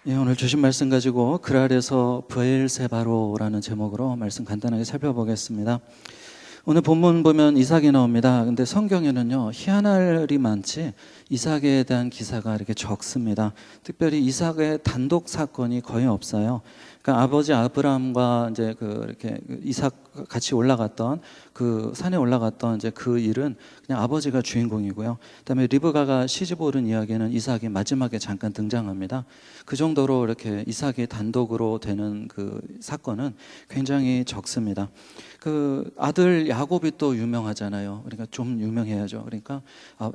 예, 오늘 주신 말씀 가지고 그랄에서 브엘세바로라는 제목으로 말씀 간단하게 살펴보겠습니다. 오늘 본문 보면 이삭이 나옵니다. 근데 성경에는요, 희한할 일이 많지 이삭에 대한 기사가 이렇게 적습니다. 특별히 이삭의 단독 사건이 거의 없어요. 그러니까 아버지 아브라함과 이제 이렇게 이삭 같이 올라갔던 그 산에 올라갔던 이제 그 일은 그냥 아버지가 주인공이고요. 그다음에 리브가가 시집 오른 이야기는 이삭이 마지막에 잠깐 등장합니다. 그 정도로 이렇게 이삭이 단독으로 되는 그 사건은 굉장히 적습니다. 그 아들 야곱이 또 유명하잖아요. 그러니까 좀 유명해야죠. 그러니까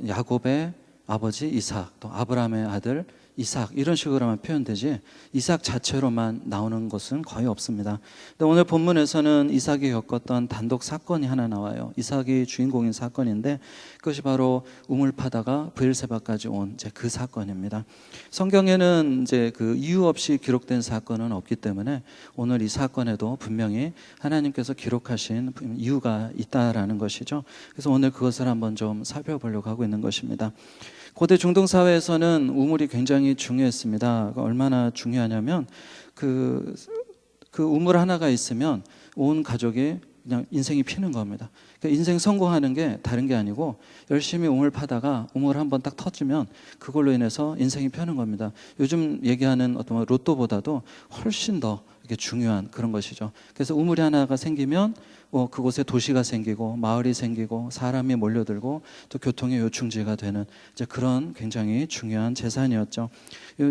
야곱의 아버지 이삭, 또 아브라함의 아들 이삭, 이런 식으로만 표현되지 이삭 자체로만 나오는 것은 거의 없습니다. 근데 오늘 본문에서는 이삭이 겪었던 단독 사건이 하나 나와요. 이삭이 주인공인 사건인데 그것이 바로 우물 파다가 브엘세바까지 온 이제 그 사건입니다. 성경에는 이제 그 이유 없이 기록된 사건은 없기 때문에 오늘 이 사건에도 분명히 하나님께서 기록하신 이유가 있다라는 것이죠. 그래서 오늘 그것을 한번 좀 살펴보려고 하고 있는 것입니다. 고대 중동 사회에서는 우물이 굉장히 중요했습니다. 얼마나 중요하냐면 그 우물 하나가 있으면 온 가족이 그냥 인생이 피는 겁니다. 그러니까 인생 성공하는 게 다른 게 아니고 열심히 우물 파다가 우물 한번 딱 터지면 그걸로 인해서 인생이 펴는 겁니다. 요즘 얘기하는 어떤 로또보다도 훨씬 더 이렇게 중요한 그런 것이죠. 그래서 우물이 하나가 생기면 그곳에 도시가 생기고 마을이 생기고 사람이 몰려들고 또 교통의 요충지가 되는 이제 그런 굉장히 중요한 재산이었죠.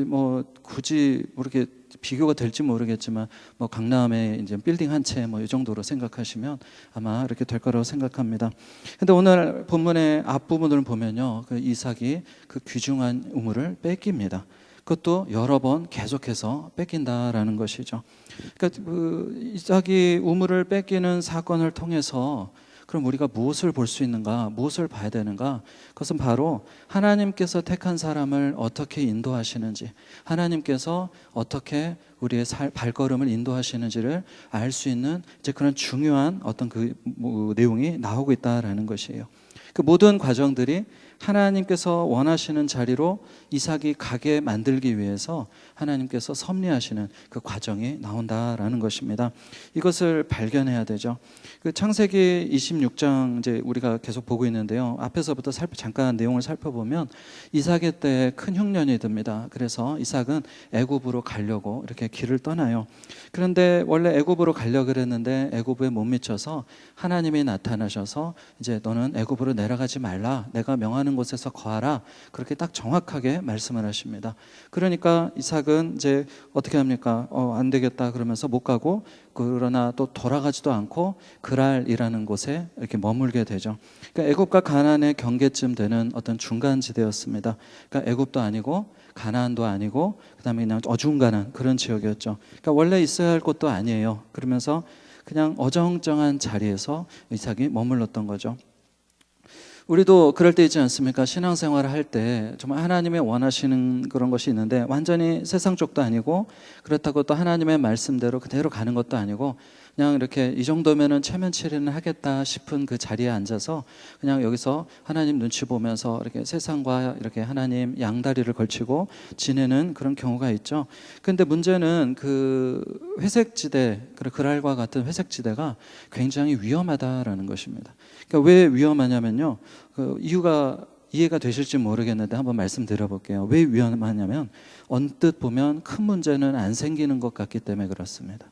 뭐 굳이 이렇게 비교가 될지 모르겠지만 뭐 강남에 이제 빌딩 한 채 뭐 이 정도로 생각하시면 아마 이렇게 될 거라고 생각합니다. 근데 오늘 본문의 앞부분을 보면요, 그 이삭이 그 귀중한 우물을 뺏깁니다. 그것도 여러 번 계속해서 뺏긴다라는 것이죠. 그러니까 그 이삭이 우물을 뺏기는 사건을 통해서 그럼 우리가 무엇을 볼 수 있는가, 무엇을 봐야 되는가? 그것은 바로 하나님께서 택한 사람을 어떻게 인도하시는지, 하나님께서 어떻게 우리의 발걸음을 인도하시는지를 알 수 있는 이제 그런 중요한 어떤 그 내용이 나오고 있다라는 것이에요. 그 모든 과정들이 하나님께서 원하시는 자리로 이삭이 가게 만들기 위해서 하나님께서 섭리하시는 그 과정이 나온다라는 것입니다. 이것을 발견해야 되죠. 그 창세기 26장 이제 우리가 계속 보고 있는데요. 앞에서부터 잠깐 내용을 살펴보면 이삭의 때에 큰 흉년이 듭니다. 그래서 이삭은 애굽으로 가려고 이렇게 길을 떠나요. 그런데 원래 애굽으로 가려고 그랬는데 애굽에 못 미쳐서 하나님이 나타나셔서 이제 너는 애굽으로 내려가지 말라. 내가 명하는 곳에서 거하라. 그렇게 딱 정확하게 말씀을 하십니다. 그러니까 이삭은 이제 어떻게 합니까? 안 되겠다 그러면서 못 가고 그러나 또 돌아가지도 않고 그랄이라는 곳에 이렇게 머물게 되죠. 그러니까 애굽과 가나안의 경계쯤 되는 어떤 중간지대였습니다. 그러니까 애굽도 아니고 가나안도 아니고 그다음에 그냥 어중간한 그런 지역이었죠. 그러니까 원래 있어야 할 곳도 아니에요. 그러면서 그냥 어정쩡한 자리에서 이삭이 머물렀던 거죠. 우리도 그럴 때 있지 않습니까? 신앙생활을 할 때 정말 하나님의 원하시는 그런 것이 있는데 완전히 세상 쪽도 아니고 그렇다고 또 하나님의 말씀대로 그대로 가는 것도 아니고 그냥 이렇게 이 정도면은 체면 치레는 하겠다 싶은 그 자리에 앉아서 그냥 여기서 하나님 눈치 보면서 이렇게 세상과 이렇게 하나님 양다리를 걸치고 지내는 그런 경우가 있죠. 근데 문제는 그 회색지대, 그랄과 같은 회색지대가 굉장히 위험하다라는 것입니다. 그러니까 왜 위험하냐면요, 그 이유가 이해가 되실지 모르겠는데 한번 말씀드려볼게요. 왜 위험하냐면 언뜻 보면 큰 문제는 안 생기는 것 같기 때문에 그렇습니다.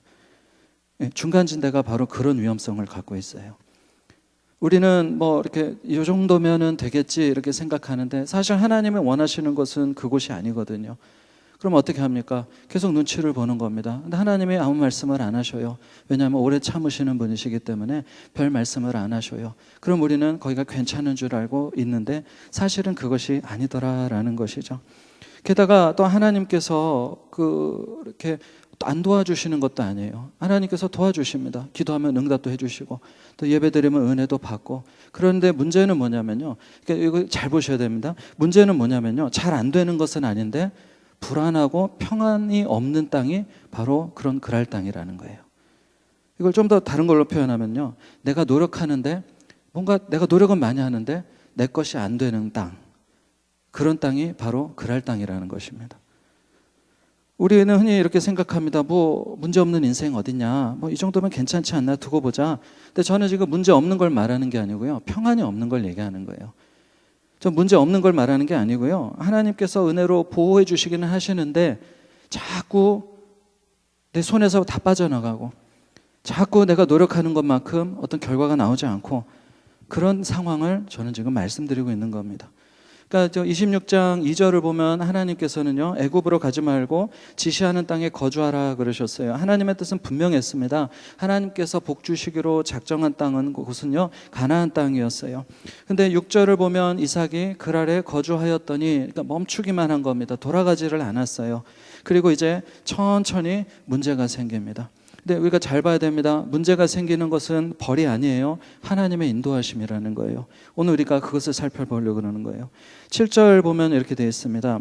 중간지대가 바로 그런 위험성을 갖고 있어요. 우리는 뭐 이렇게 이 정도면은 되겠지 이렇게 생각하는데 사실 하나님이 원하시는 것은 그곳이 아니거든요. 그럼 어떻게 합니까? 계속 눈치를 보는 겁니다. 근데 하나님이 아무 말씀을 안 하셔요. 왜냐하면 오래 참으시는 분이시기 때문에 별 말씀을 안 하셔요. 그럼 우리는 거기가 괜찮은 줄 알고 있는데 사실은 그것이 아니더라라는 것이죠. 게다가 또 하나님께서 이렇게 안 도와주시는 것도 아니에요. 하나님께서 도와주십니다. 기도하면 응답도 해주시고 또 예배드리면 은혜도 받고. 그런데 문제는 뭐냐면요, 그러니까 이거 잘 보셔야 됩니다. 문제는 뭐냐면요, 잘 안 되는 것은 아닌데 불안하고 평안이 없는 땅이 바로 그런 그랄 땅이라는 거예요. 이걸 좀 더 다른 걸로 표현하면요, 내가 노력하는데 뭔가 내가 노력은 많이 하는데 내 것이 안 되는 땅, 그런 땅이 바로 그랄 땅이라는 것입니다. 우리는 흔히 이렇게 생각합니다. 뭐 문제 없는 인생 어딨냐? 뭐 이 정도면 괜찮지 않나 두고 보자. 근데 저는 지금 문제 없는 걸 말하는 게 아니고요. 평안이 없는 걸 얘기하는 거예요. 저 문제 없는 걸 말하는 게 아니고요. 하나님께서 은혜로 보호해 주시기는 하시는데 자꾸 내 손에서 다 빠져나가고 자꾸 내가 노력하는 것만큼 어떤 결과가 나오지 않고 그런 상황을 저는 지금 말씀드리고 있는 겁니다. 그러니까 저 26장 2절을 보면 하나님께서는요, 애굽으로 가지 말고 지시하는 땅에 거주하라 그러셨어요. 하나님의 뜻은 분명했습니다. 하나님께서 복 주시기로 작정한 땅은 그곳은요, 가나안 땅이었어요. 근데 6절을 보면 이삭이 그랄에 거주하였더니, 그러니까 멈추기만 한 겁니다. 돌아가지를 않았어요. 그리고 이제 천천히 문제가 생깁니다. 근데 우리가 잘 봐야 됩니다. 문제가 생기는 것은 벌이 아니에요. 하나님의 인도하심이라는 거예요. 오늘 우리가 그것을 살펴보려고 그러는 거예요. 7절 보면 이렇게 되어 있습니다.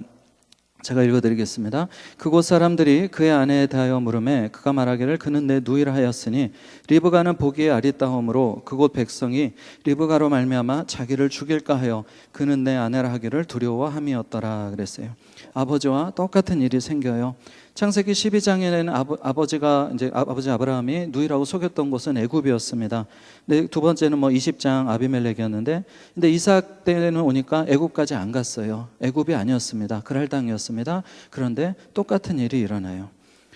제가 읽어드리겠습니다. 그곳 사람들이 그의 아내에 대하여 물으매 그가 말하기를 그는 내 누이라 하였으니 리브가는 보기에 아리따움으로 그곳 백성이 리브가로 말미암아 자기를 죽일까 하여 그는 내 아내라 하기를 두려워함이었더라 그랬어요. 아버지와 똑같은 일이 생겨요. 창세기 12장에는 아버지 아브라함이 누이라고 속였던 곳은 애굽이었습니다. 근데 두 번째는 20장 아비멜렉이었는데, 근데 이삭 때는 오니까 애굽까지 안 갔어요. 애굽이 아니었습니다. 그랄 땅이었습니다. 그런데 똑같은 일이 일어나요.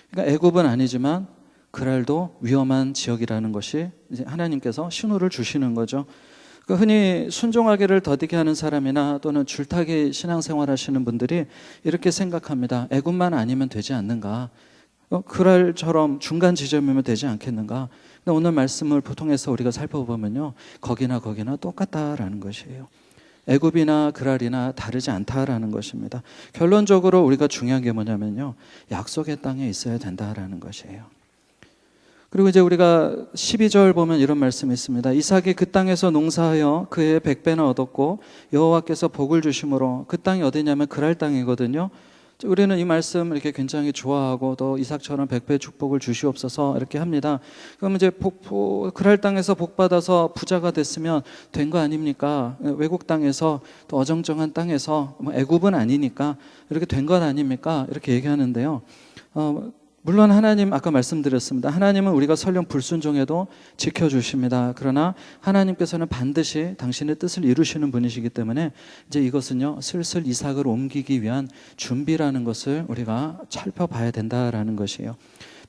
그러니까 애굽은 아니지만 그랄도 위험한 지역이라는 것이 이제 하나님께서 신호를 주시는 거죠. 흔히 순종하기를 더디게 하는 사람이나 또는 줄타기 신앙생활 하시는 분들이 이렇게 생각합니다. 애굽만 아니면 되지 않는가? 그랄처럼 중간 지점이면 되지 않겠는가? 근데 오늘 말씀을 통해서 우리가 살펴보면요, 거기나 똑같다라는 것이에요. 애굽이나 그랄이나 다르지 않다라는 것입니다. 결론적으로 우리가 중요한 게 뭐냐면요, 약속의 땅에 있어야 된다라는 것이에요. 그리고 이제 우리가 12절 보면 이런 말씀이 있습니다. 이삭이 그 땅에서 농사하여 그의 100배나 얻었고 여호와께서 복을 주심으로, 그 땅이 어디냐면 그랄 땅이거든요. 우리는 이 말씀 이렇게 굉장히 좋아하고 또 이삭처럼 100배 축복을 주시옵소서 이렇게 합니다. 그럼 이제 그랄 땅에서 복 받아서 부자가 됐으면 된 거 아닙니까? 외국 땅에서 또 어정쩡한 땅에서 애굽은 아니니까 이렇게 된 것 아닙니까? 이렇게 얘기하는데요. 물론 하나님, 아까 말씀드렸습니다. 하나님은 우리가 설령 불순종해도 지켜주십니다. 그러나 하나님께서는 반드시 당신의 뜻을 이루시는 분이시기 때문에 이제 이것은요, 슬슬 이삭을 옮기기 위한 준비라는 것을 우리가 살펴봐야 된다라는 것이에요.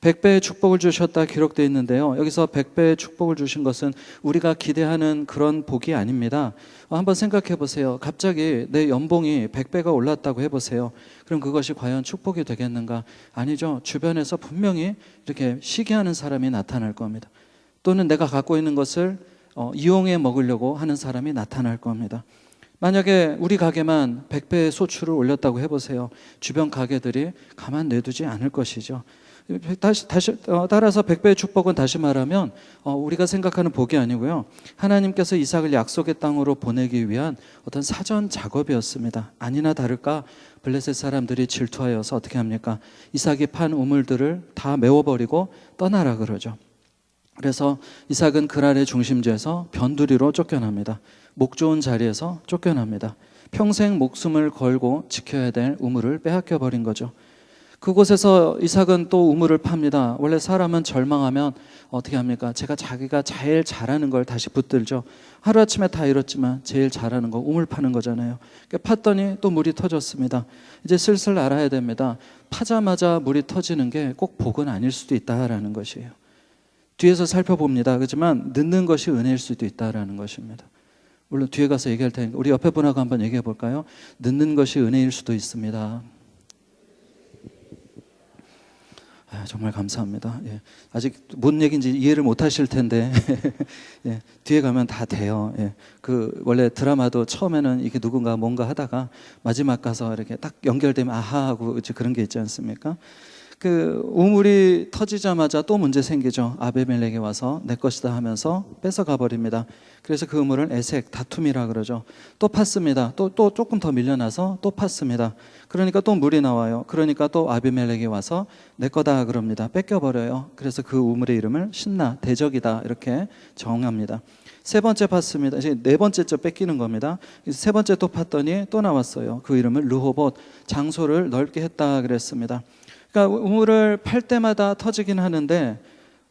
100배의 축복을 주셨다 기록되어 있는데요, 여기서 100배의 축복을 주신 것은 우리가 기대하는 그런 복이 아닙니다. 한번 생각해 보세요. 갑자기 내 연봉이 100배가 올랐다고 해보세요. 그럼 그것이 과연 축복이 되겠는가? 아니죠. 주변에서 분명히 이렇게 시기하는 사람이 나타날 겁니다. 또는 내가 갖고 있는 것을 이용해 먹으려고 하는 사람이 나타날 겁니다. 만약에 우리 가게만 100배의 소출을 올렸다고 해보세요. 주변 가게들이 가만 내두지 않을 것이죠. 따라서 100배의 축복은 다시 말하면 우리가 생각하는 복이 아니고요, 하나님께서 이삭을 약속의 땅으로 보내기 위한 어떤 사전 작업이었습니다. 아니나 다를까 블레셋 사람들이 질투하여서 어떻게 합니까? 이삭이 판 우물들을 다 메워버리고 떠나라 그러죠. 그래서 이삭은 그랄의 중심지에서 변두리로 쫓겨납니다. 목 좋은 자리에서 쫓겨납니다. 평생 목숨을 걸고 지켜야 될 우물을 빼앗겨 버린 거죠. 그곳에서 이삭은 또 우물을 팝니다. 원래 사람은 절망하면 어떻게 합니까? 자기가 제일 잘하는 걸 다시 붙들죠. 하루아침에 다 잃었지만 제일 잘하는 거 우물 파는 거잖아요. 팠더니 또 물이 터졌습니다. 이제 슬슬 알아야 됩니다. 파자마자 물이 터지는 게 꼭 복은 아닐 수도 있다라는 것이에요. 뒤에서 살펴봅니다. 그렇지만 늦는 것이 은혜일 수도 있다라는 것입니다. 물론 뒤에 가서 얘기할 테니까 우리 옆에 분하고 한번 얘기해 볼까요? 늦는 것이 은혜일 수도 있습니다. 정말 감사합니다. 예. 아직 뭔 얘기인지 이해를 못 하실 텐데 예. 뒤에 가면 다 돼요. 예. 원래 드라마도 처음에는 이게 누군가 뭔가 하다가 마지막 가서 이렇게 딱 연결되면 아하 하고 이제 그런 게 있지 않습니까? 우물이 터지자마자 또 문제 생기죠. 아비멜렉이 와서 내 것이다 하면서 뺏어가 버립니다. 그래서 그 우물을 에색, 다툼이라 그러죠. 또 팠습니다. 또 조금 더 밀려나서 또 팠습니다. 그러니까 또 물이 나와요. 그러니까 또 아비멜렉이 와서 내 거다 그럽니다. 뺏겨버려요. 그래서 그 우물의 이름을 신나, 대적이다 이렇게 정합니다. 세 번째 팠습니다. 이제 네 번째째 뺏기는 겁니다. 세 번째 또 팠더니 또 나왔어요. 그 이름을 르호봇, 장소를 넓게 했다 그랬습니다. 그러니까 우물을 팔 때마다 터지긴 하는데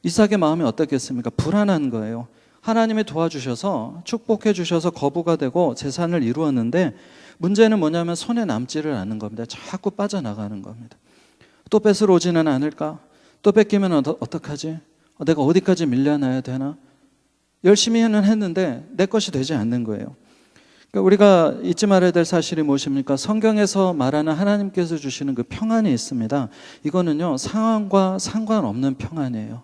이삭의 마음이 어떻겠습니까? 불안한 거예요. 하나님이 도와주셔서 축복해 주셔서 거부가 되고 재산을 이루었는데 문제는 뭐냐면 손에 남지를 않는 겁니다. 자꾸 빠져나가는 겁니다. 또 뺏으러 오지는 않을까? 또 뺏기면 어떡하지? 내가 어디까지 밀려나야 되나? 열심히는 했는데 내 것이 되지 않는 거예요. 그러니까 우리가 잊지 말아야 될 사실이 무엇입니까? 성경에서 말하는 하나님께서 주시는 그 평안이 있습니다. 이거는요, 상황과 상관없는 평안이에요.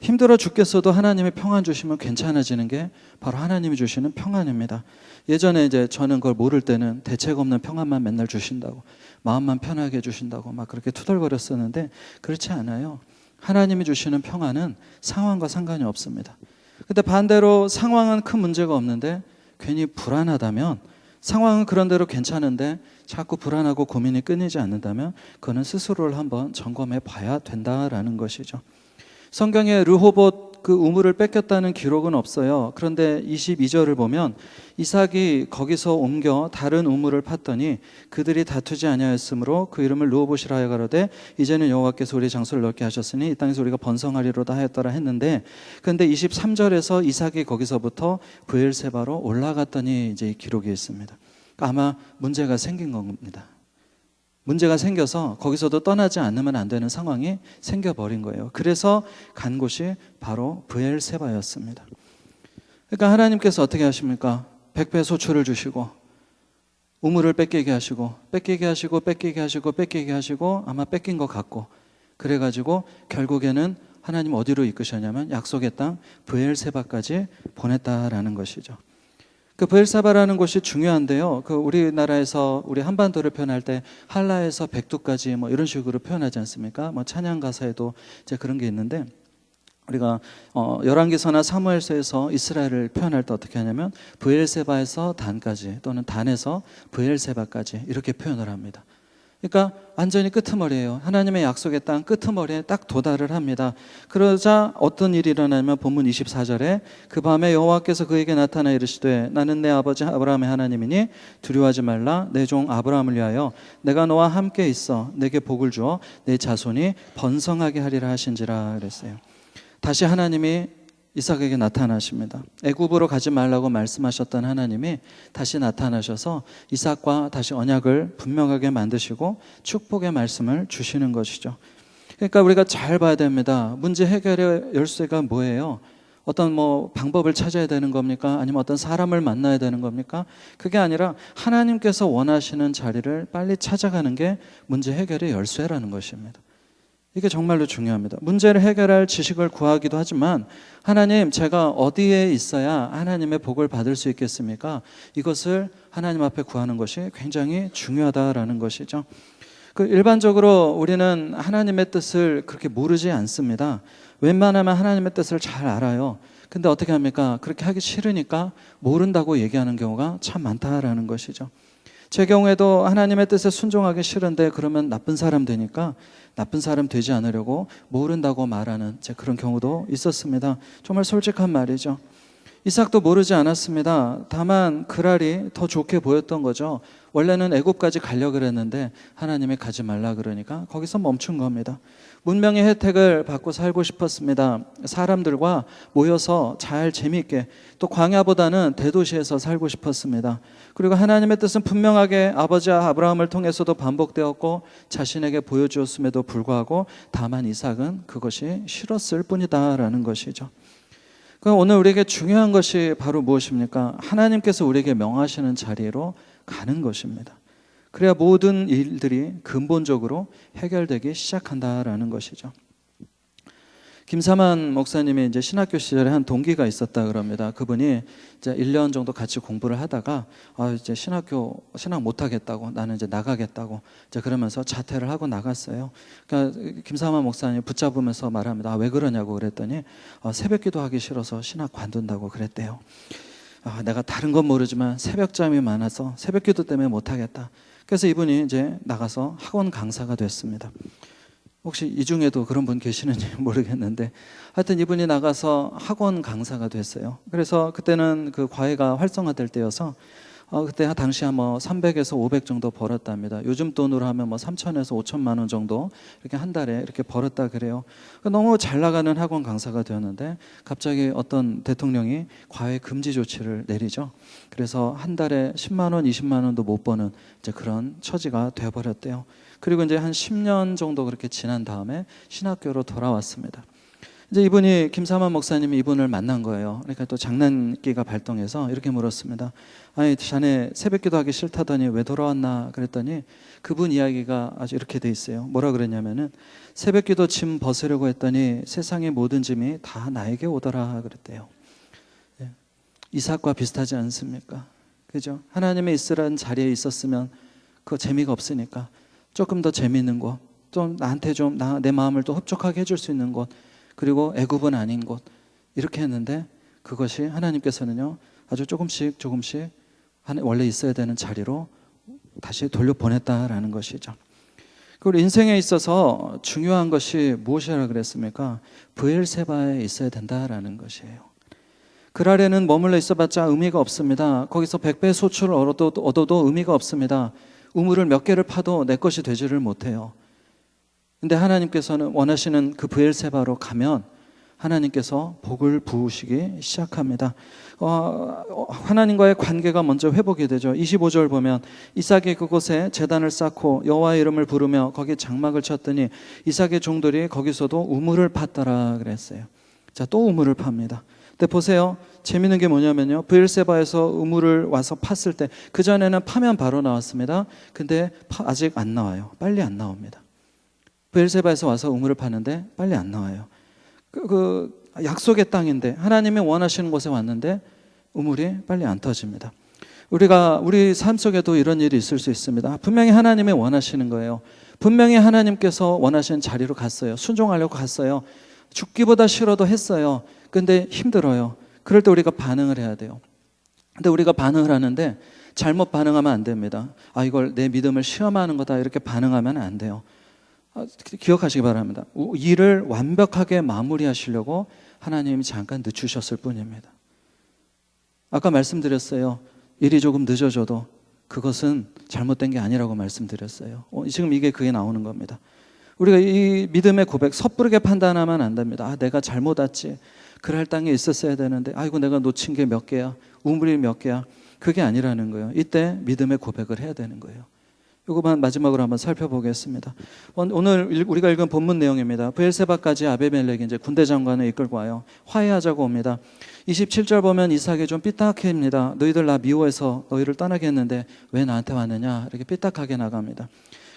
힘들어 죽겠어도 하나님이 평안 주시면 괜찮아지는 게 바로 하나님이 주시는 평안입니다. 예전에 이제 저는 그걸 모를 때는 대책 없는 평안만 맨날 주신다고, 마음만 편하게 해주신다고 막 그렇게 투덜거렸었는데 그렇지 않아요. 하나님이 주시는 평안은 상황과 상관이 없습니다. 근데 반대로 상황은 큰 문제가 없는데 괜히 불안하다면, 상황은 그런대로 괜찮은데 자꾸 불안하고 고민이 끊이지 않는다면 그거는 스스로를 한번 점검해 봐야 된다라는 것이죠. 성경에 르호봇 그 우물을 뺏겼다는 기록은 없어요. 그런데 22절을 보면 이삭이 거기서 옮겨 다른 우물을 팠더니 그들이 다투지 아니하였으므로 그 이름을 르호봇이라 하여 가로되 이제는 여호와께서 우리 장소를 넓게 하셨으니 이 땅에서 우리가 번성하리로다 하였더라 했는데, 그런데 23절에서 이삭이 거기서부터 브엘세바로 올라갔더니 이제 이 기록이 있습니다. 그러니까 아마 문제가 생긴 겁니다. 문제가 생겨서 거기서도 떠나지 않으면 안 되는 상황이 생겨버린 거예요. 그래서 간 곳이 바로 브엘세바였습니다. 그러니까 하나님께서 어떻게 하십니까? 100배 소출을 주시고 우물을 뺏기게 하시고 아마 뺏긴 것 같고, 그래가지고 결국에는 하나님 어디로 이끄셨냐면 약속의 땅 브엘세바까지 보냈다라는 것이죠. 그 브엘세바라는 곳이 중요한데요. 그 우리나라에서 우리 한반도를 표현할 때 한라에서 백두까지 뭐 이런 식으로 표현하지 않습니까? 뭐 찬양 가사에도 이제 그런 게 있는데, 우리가 열왕기서나 사무엘서에서 이스라엘을 표현할 때 어떻게 하냐면 브엘세바에서 단까지 또는 단에서 브엘세바까지 이렇게 표현을 합니다. 그러니까 완전히 끄트머리예요. 하나님의 약속의 땅 끄트머리에 딱 도달을 합니다. 그러자 어떤 일이 일어나면 본문 24절에 그 밤에 여호와께서 그에게 나타나 이르시되 나는 내 아버지 아브라함의 하나님이니 두려워하지 말라. 내 종 아브라함을 위하여 내가 너와 함께 있어 내게 복을 주어 내 자손이 번성하게 하리라 하신지라 그랬어요. 다시 하나님이 이삭에게 나타나십니다. 애굽으로 가지 말라고 말씀하셨던 하나님이 다시 나타나셔서 이삭과 다시 언약을 분명하게 만드시고 축복의 말씀을 주시는 것이죠. 그러니까 우리가 잘 봐야 됩니다. 문제 해결의 열쇠가 뭐예요? 어떤 방법을 찾아야 되는 겁니까? 아니면 어떤 사람을 만나야 되는 겁니까? 그게 아니라 하나님께서 원하시는 자리를 빨리 찾아가는 게 문제 해결의 열쇠라는 것입니다. 이게 정말로 중요합니다. 문제를 해결할 지식을 구하기도 하지만 하나님, 제가 어디에 있어야 하나님의 복을 받을 수 있겠습니까? 이것을 하나님 앞에 구하는 것이 굉장히 중요하다라는 것이죠. 일반적으로 우리는 하나님의 뜻을 그렇게 모르지 않습니다. 웬만하면 하나님의 뜻을 잘 알아요. 근데 어떻게 합니까? 그렇게 하기 싫으니까 모른다고 얘기하는 경우가 참 많다라는 것이죠. 제 경우에도 하나님의 뜻에 순종하기 싫은데 그러면 나쁜 사람 되니까 나쁜 사람 되지 않으려고 모른다고 말하는 그런 경우도 있었습니다. 정말 솔직한 말이죠. 이삭도 모르지 않았습니다. 다만 그랄이 더 좋게 보였던 거죠. 원래는 애굽까지 가려고 그랬는데 하나님이 가지 말라 그러니까 거기서 멈춘 겁니다. 문명의 혜택을 받고 살고 싶었습니다. 사람들과 모여서 잘 재미있게, 또 광야보다는 대도시에서 살고 싶었습니다. 그리고 하나님의 뜻은 분명하게 아버지 아브라함을 통해서도 반복되었고 자신에게 보여주었음에도 불구하고 다만 이삭은 그것이 싫었을 뿐이다라는 것이죠. 그럼 오늘 우리에게 중요한 것이 바로 무엇입니까? 하나님께서 우리에게 명하시는 자리로 가는 것입니다. 그래야 모든 일들이 근본적으로 해결되기 시작한다라는 것이죠. 김사만 목사님이 이제 신학교 시절에 한 동기가 있었다 그럽니다. 그분이 이제 1년 정도 같이 공부를 하다가 이제 신학 못 하겠다고, 나는 이제 나가겠다고 이제 그러면서 자퇴를 하고 나갔어요. 그러니까 김사만 목사님 붙잡으면서 말합니다. 왜 그러냐고 그랬더니 새벽기도 하기 싫어서 신학 관둔다고 그랬대요. 내가 다른 건 모르지만 새벽잠이 많아서 새벽기도 때문에 못 하겠다. 그래서 이분이 이제 나가서 학원 강사가 됐습니다. 혹시 이 중에도 그런 분 계시는지 모르겠는데 하여튼 이분이 나가서 학원 강사가 됐어요. 그래서 그때는 그 과외가 활성화될 때여서 그때 당시 한 뭐 300에서 500 정도 벌었답니다. 요즘 돈으로 하면 뭐 3천에서 5천만 원 정도 이렇게 한 달에 이렇게 벌었다 그래요. 너무 잘 나가는 학원 강사가 되었는데 갑자기 어떤 대통령이 과외 금지 조치를 내리죠. 그래서 한 달에 10만 원, 20만 원도 못 버는 이제 그런 처지가 되어버렸대요. 그리고 이제 한 10년 정도 그렇게 지난 다음에 신학교로 돌아왔습니다. 이제 이분이 김삼환 목사님이 이분을 만난 거예요. 그러니까 또 장난기가 발동해서 이렇게 물었습니다. 아니, 자네 새벽기도 하기 싫다더니 왜 돌아왔나 그랬더니 그분 이야기가 아주 이렇게 돼 있어요. 뭐라 그랬냐면은 새벽기도 짐 벗으려고 했더니 세상의 모든 짐이 다 나에게 오더라 그랬대요. 이삭과 비슷하지 않습니까? 그죠? 하나님의 있으라는 자리에 있었으면 그 재미가 없으니까 조금 더 재미있는 곳, 좀 나한테 좀 내 마음을 또 흡족하게 해줄 수 있는 곳, 그리고 애굽은 아닌 곳 이렇게 했는데 그것이 하나님께서는요 아주 조금씩 원래 있어야 되는 자리로 다시 돌려보냈다라는 것이죠. 그리고 인생에 있어서 중요한 것이 무엇이라 그랬습니까? 브엘세바에 있어야 된다라는 것이에요. 그 아래는 머물러 있어봤자 의미가 없습니다. 거기서 100배 소출을 얻어도 의미가 없습니다. 우물을 몇 개를 파도 내 것이 되지를 못해요. 근데 하나님께서는 원하시는 그 브엘세바로 가면 하나님께서 복을 부으시기 시작합니다. 하나님과의 관계가 먼저 회복이 되죠. 25절 보면 이삭이 그곳에 제단을 쌓고 여호와의 이름을 부르며 거기 장막을 쳤더니 이삭의 종들이 거기서도 우물을 팠더라 그랬어요. 자, 또 우물을 팝니다. 근데 보세요. 재미있는 게 뭐냐면요. 브엘세바에서 우물을 와서 팠을 때 그전에는 파면 바로 나왔습니다. 근데 아직 안 나와요. 빨리 안 나옵니다. 브엘세바에서 와서 우물을 파는데 빨리 안 나와요. 그 약속의 땅인데 하나님이 원하시는 곳에 왔는데 우물이 빨리 안 터집니다. 우리 삶 속에도 이런 일이 있을 수 있습니다. 분명히 하나님이 원하시는 거예요. 분명히 하나님께서 원하시는 자리로 갔어요. 순종하려고 갔어요. 죽기보다 싫어도 했어요. 근데 힘들어요. 그럴 때 우리가 반응을 해야 돼요. 근데 우리가 반응을 하는데 잘못 반응하면 안 됩니다. 이걸 내 믿음을 시험하는 거다 이렇게 반응하면 안 돼요. 기억하시기 바랍니다. 일을 완벽하게 마무리하시려고 하나님이 잠깐 늦추셨을 뿐입니다. 아까 말씀드렸어요. 일이 조금 늦어져도 그것은 잘못된 게 아니라고 말씀드렸어요. 지금 그게 나오는 겁니다. 우리가 이 믿음의 고백 섣부르게 판단하면 안 됩니다. 내가 잘못 왔지. 그럴 땅에 있었어야 되는데 아이고 내가 놓친 게 몇 개야. 우물이 몇 개야. 그게 아니라는 거예요. 이때 믿음의 고백을 해야 되는 거예요. 이거만 마지막으로 한번 살펴보겠습니다. 오늘 우리가 읽은 본문 내용입니다. 브엘세바까지 아비멜렉이 이제 군대 장관을 이끌고 와요. 화해하자고 옵니다. 27절 보면 이삭이 좀 삐딱합니다. 너희들 나 미워해서 너희를 떠나게 했는데 왜 나한테 왔느냐 이렇게 삐딱하게 나갑니다.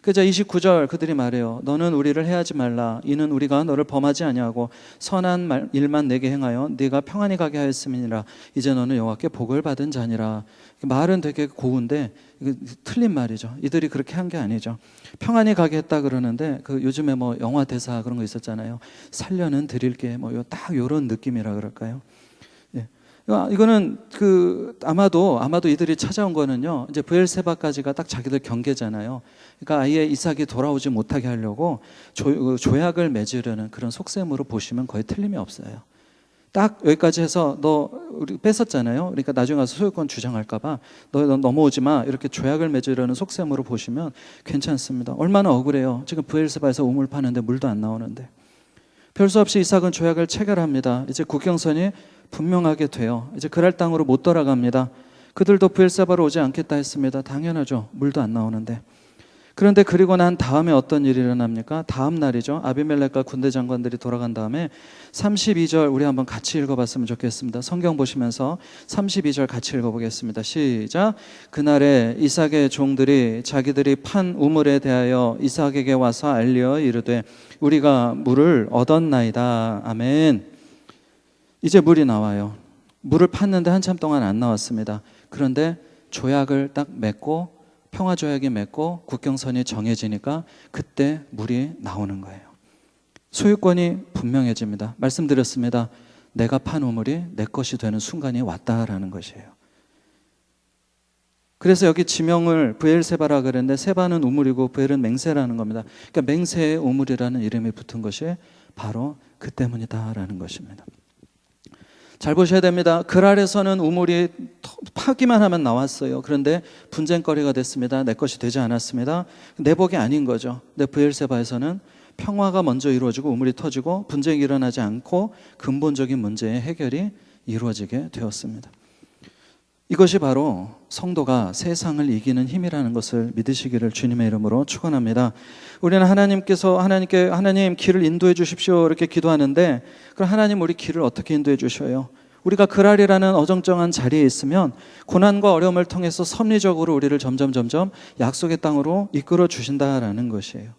그자 29절 그들이 말해요. 너는 우리를 해하지 말라. 이는 우리가 너를 범하지 아니하고 선한 일만 내게 행하여 네가 평안히 가게 하였음이니라. 이제 너는 여호와께 복을 받은 자니라. 말은 되게 고운데 이거 틀린 말이죠. 이들이 그렇게 한 게 아니죠. 평안히 가게 했다 그러는데 요즘에 뭐 영화 대사 그런 거 있었잖아요. 살려는 드릴게 딱 요런 느낌이라 그럴까요? 이거는 아마도 이들이 찾아온 거는요. 이제 브엘세바까지가 딱 자기들 경계잖아요. 그러니까 아예 이삭이 돌아오지 못하게 하려고 조약을 맺으려는 그런 속셈으로 보시면 거의 틀림이 없어요. 딱 여기까지 해서 우리 뺏었잖아요. 그러니까 나중에 가서 소유권 주장할까봐 너 넘어오지 마 이렇게 조약을 맺으려는 속셈으로 보시면 괜찮습니다. 얼마나 억울해요. 지금 브엘세바에서 우물 파는데 물도 안 나오는데. 별 수 없이 이삭은 조약을 체결합니다. 이제 국경선이 분명하게 돼요. 이제 그랄 땅으로 못 돌아갑니다. 그들도 브엘세바로 오지 않겠다 했습니다. 당연하죠. 물도 안 나오는데. 그런데 그리고 난 다음에 어떤 일이 일어납니까? 다음 날이죠. 아비멜렉과 군대 장관들이 돌아간 다음에 32절 우리 한번 같이 읽어봤으면 좋겠습니다. 성경 보시면서 32절 같이 읽어보겠습니다. 시작. 그날에 이삭의 종들이 자기들이 판 우물에 대하여 이삭에게 와서 알려 이르되 우리가 물을 얻었나이다. 아멘. 이제 물이 나와요. 물을 팠는데 한참 동안 안 나왔습니다. 그런데 조약을 딱 맺고 평화조약이 맺고 국경선이 정해지니까 그때 물이 나오는 거예요. 소유권이 분명해집니다. 말씀드렸습니다. 내가 판 우물이 내 것이 되는 순간이 왔다라는 것이에요. 그래서 여기 지명을 브엘세바라 그랬는데 세바는 우물이고 브엘은 맹세라는 겁니다. 그러니까 맹세의 우물이라는 이름이 붙은 것이 바로 그 때문이다라는 것입니다. 잘 보셔야 됩니다. 글 아래서는 우물이 파기만 하면 나왔어요. 그런데 분쟁거리가 됐습니다. 내 것이 되지 않았습니다. 내 복이 아닌 거죠. 근데 브엘세바에서는 평화가 먼저 이루어지고 우물이 터지고 분쟁이 일어나지 않고 근본적인 문제의 해결이 이루어지게 되었습니다. 이것이 바로 성도가 세상을 이기는 힘이라는 것을 믿으시기를 주님의 이름으로 축원합니다. 우리는 하나님 길을 인도해 주십시오 이렇게 기도하는데, 그럼 하나님 우리 길을 어떻게 인도해 주셔요? 우리가 그랄이라는 어정쩡한 자리에 있으면 고난과 어려움을 통해서 섭리적으로 우리를 점점 약속의 땅으로 이끌어 주신다라는 것이에요.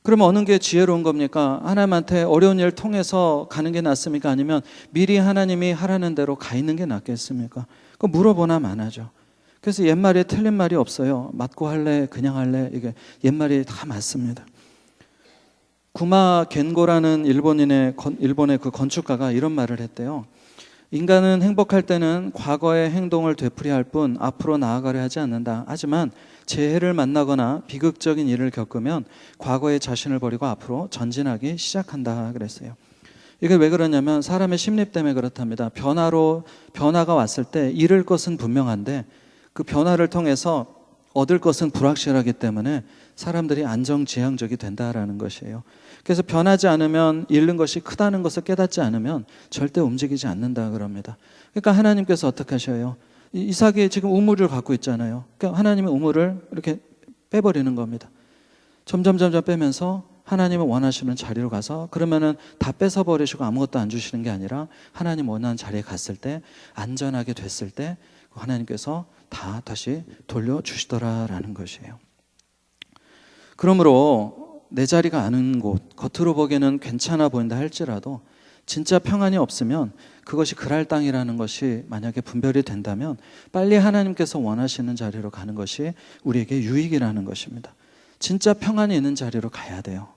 그러면 어느 게 지혜로운 겁니까? 하나님한테 어려운 일을 통해서 가는 게 낫습니까? 아니면 미리 하나님이 하라는 대로 가 있는 게 낫겠습니까? 그 물어보나 마나죠. 그래서 옛말에 틀린 말이 없어요. 맞고 할래, 그냥 할래, 이게 옛말이 다 맞습니다. 구마 겐고라는 일본의 그 건축가가 이런 말을 했대요. 인간은 행복할 때는 과거의 행동을 되풀이할 뿐 앞으로 나아가려 하지 않는다. 하지만 재해를 만나거나 비극적인 일을 겪으면 과거의 자신을 버리고 앞으로 전진하기 시작한다 그랬어요. 이게 왜 그러냐면 사람의 심리 때문에 그렇답니다. 변화가 왔을 때 잃을 것은 분명한데 그 변화를 통해서 얻을 것은 불확실하기 때문에 사람들이 안정지향적이 된다라는 것이에요. 그래서 변하지 않으면 잃는 것이 크다는 것을 깨닫지 않으면 절대 움직이지 않는다 그럽니다. 그러니까 하나님께서 어떻게 하셔요? 이삭이 지금 우물을 갖고 있잖아요. 그러니까 하나님의 우물을 이렇게 빼버리는 겁니다. 점점 빼면서 하나님이 원하시는 자리로 가서, 그러면은 다 뺏어버리시고 아무것도 안 주시는 게 아니라 하나님 원하는 자리에 갔을 때, 안전하게 됐을 때 하나님께서 다 다시 돌려주시더라라는 것이에요. 그러므로 내 자리가 아는 곳, 겉으로 보기에는 괜찮아 보인다 할지라도 진짜 평안이 없으면 그것이 그랄 땅이라는 것이 만약에 분별이 된다면 빨리 하나님께서 원하시는 자리로 가는 것이 우리에게 유익이라는 것입니다. 진짜 평안이 있는 자리로 가야 돼요.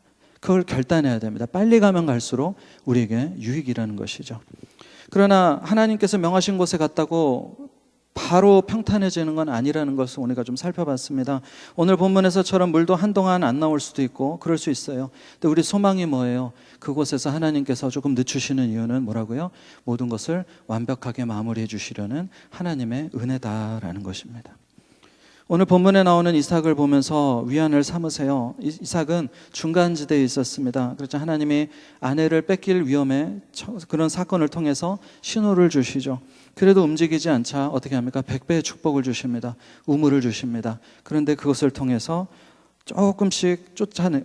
그걸 결단해야 됩니다. 빨리 가면 갈수록 우리에게 유익이라는 것이죠. 그러나 하나님께서 명하신 곳에 갔다고 바로 평탄해지는 건 아니라는 것을 우리가 좀 살펴봤습니다. 오늘 본문에서처럼 물도 한동안 안 나올 수도 있고 그럴 수 있어요. 근데 우리 소망이 뭐예요? 그곳에서 하나님께서 조금 늦추시는 이유는 뭐라고요? 모든 것을 완벽하게 마무리해 주시려는 하나님의 은혜다라는 것입니다. 오늘 본문에 나오는 이삭을 보면서 위안을 삼으세요. 이삭은 중간지대에 있었습니다. 그렇죠. 하나님이 아내를 뺏길 위험에 그런 사건을 통해서 신호를 주시죠. 그래도 움직이지 않자 어떻게 합니까? 100배의 축복을 주십니다. 우물을 주십니다. 그런데 그것을 통해서 조금씩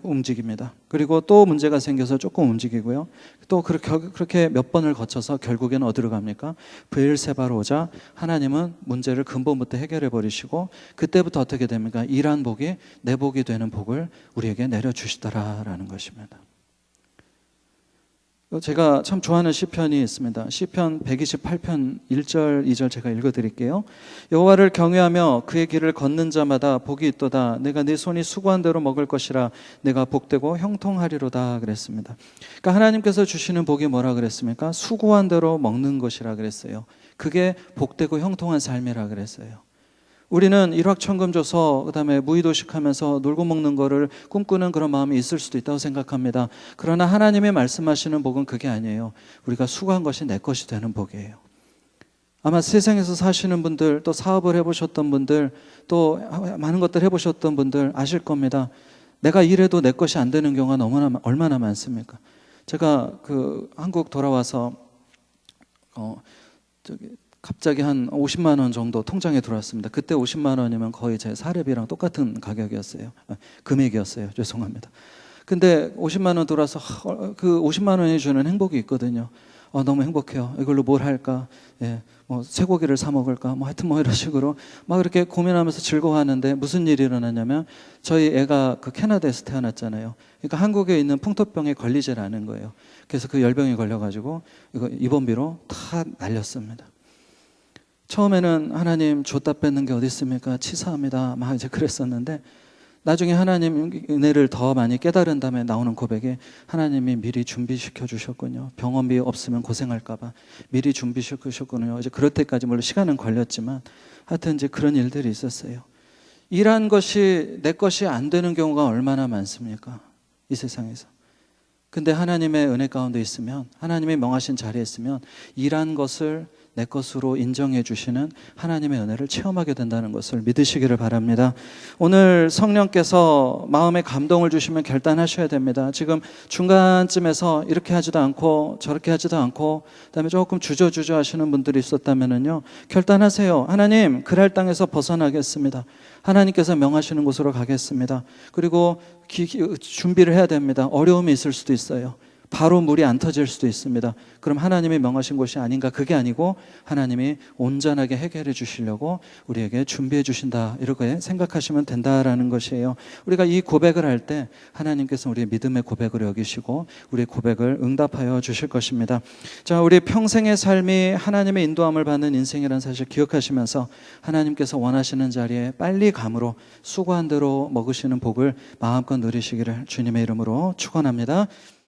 움직입니다. 그리고 또 문제가 생겨서 조금 움직이고요. 또 그렇게 몇 번을 거쳐서 결국에는 어디로 갑니까? 브엘세바로 오자 하나님은 문제를 근본부터 해결해 버리시고 그때부터 어떻게 됩니까? 일한 복이 내 복이 되는 복을 우리에게 내려주시더라라는 것입니다. 제가 참 좋아하는 시편이 있습니다. 시편 128편 1절 2절 제가 읽어드릴게요. 여호와를 경외하며 그의 길을 걷는 자마다 복이 있도다. 내가 네 손이 수고한 대로 먹을 것이라. 내가 복되고 형통하리로다 그랬습니다. 그러니까 하나님께서 주시는 복이 뭐라 그랬습니까? 수고한 대로 먹는 것이라 그랬어요. 그게 복되고 형통한 삶이라 그랬어요. 우리는 일확천금 줘서 그다음에 무의도식하면서 놀고 먹는 거를 꿈꾸는 그런 마음이 있을 수도 있다고 생각합니다. 그러나 하나님의 말씀하시는 복은 그게 아니에요. 우리가 수고한 것이 내 것이 되는 복이에요. 아마 세상에서 사시는 분들, 또 사업을 해보셨던 분들, 또 많은 것들 해보셨던 분들 아실 겁니다. 내가 일해도 내 것이 안 되는 경우가 얼마나 많습니까? 제가 한국 돌아와서 갑자기 한 50만 원 정도 통장에 들어왔습니다. 그때 50만 원이면 거의 제 사례비랑 똑같은 가격이었어요. 금액이었어요. 죄송합니다. 근데 50만 원 들어와서 그 50만 원이 주는 행복이 있거든요. 너무 행복해요. 이걸로 뭘 할까? 예, 뭐 쇠고기를 사 먹을까? 뭐 하여튼 뭐 이런 식으로 막 이렇게 고민하면서 즐거워하는데 무슨 일이 일어나냐면 저희 애가 캐나다에서 태어났잖아요. 그러니까 한국에 있는 풍토병에 걸리질 않은 거예요. 그래서 그 열병이 걸려가지고 이거 입원비로 다 날렸습니다. 처음에는 하나님 줬다 뺏는 게 어디 있습니까? 치사합니다. 막 이제 그랬었는데 나중에 하나님 은혜를 더 많이 깨달은 다음에 나오는 고백에 하나님이 미리 준비시켜 주셨군요. 병원비 없으면 고생할까봐 미리 준비시켜 주셨군요. 이제 그럴 때까지 물론 시간은 걸렸지만 하여튼 이제 그런 일들이 있었어요. 일한 것이 내 것이 안 되는 경우가 얼마나 많습니까? 이 세상에서. 근데 하나님의 은혜 가운데 있으면, 하나님의 명하신 자리에 있으면 일한 것을 내 것으로 인정해 주시는 하나님의 은혜를 체험하게 된다는 것을 믿으시기를 바랍니다. 오늘 성령께서 마음에 감동을 주시면 결단하셔야 됩니다. 지금 중간쯤에서 이렇게 하지도 않고 저렇게 하지도 않고 그다음에 조금 주저주저 하시는 분들이 있었다면요, 결단하세요. 하나님, 그랄 땅에서 벗어나겠습니다. 하나님께서 명하시는 곳으로 가겠습니다. 그리고 준비를 해야 됩니다. 어려움이 있을 수도 있어요. 바로 물이 안 터질 수도 있습니다. 그럼 하나님이 명하신 곳이 아닌가? 그게 아니고 하나님이 온전하게 해결해 주시려고 우리에게 준비해 주신다, 이렇게 생각하시면 된다라는 것이에요. 우리가 이 고백을 할 때 하나님께서 우리의 믿음의 고백을 여기시고 우리의 고백을 응답하여 주실 것입니다. 자, 우리 평생의 삶이 하나님의 인도함을 받는 인생이라는 사실 기억하시면서 하나님께서 원하시는 자리에 빨리 감으로 수고한 대로 먹으시는 복을 마음껏 누리시기를 주님의 이름으로 축원합니다.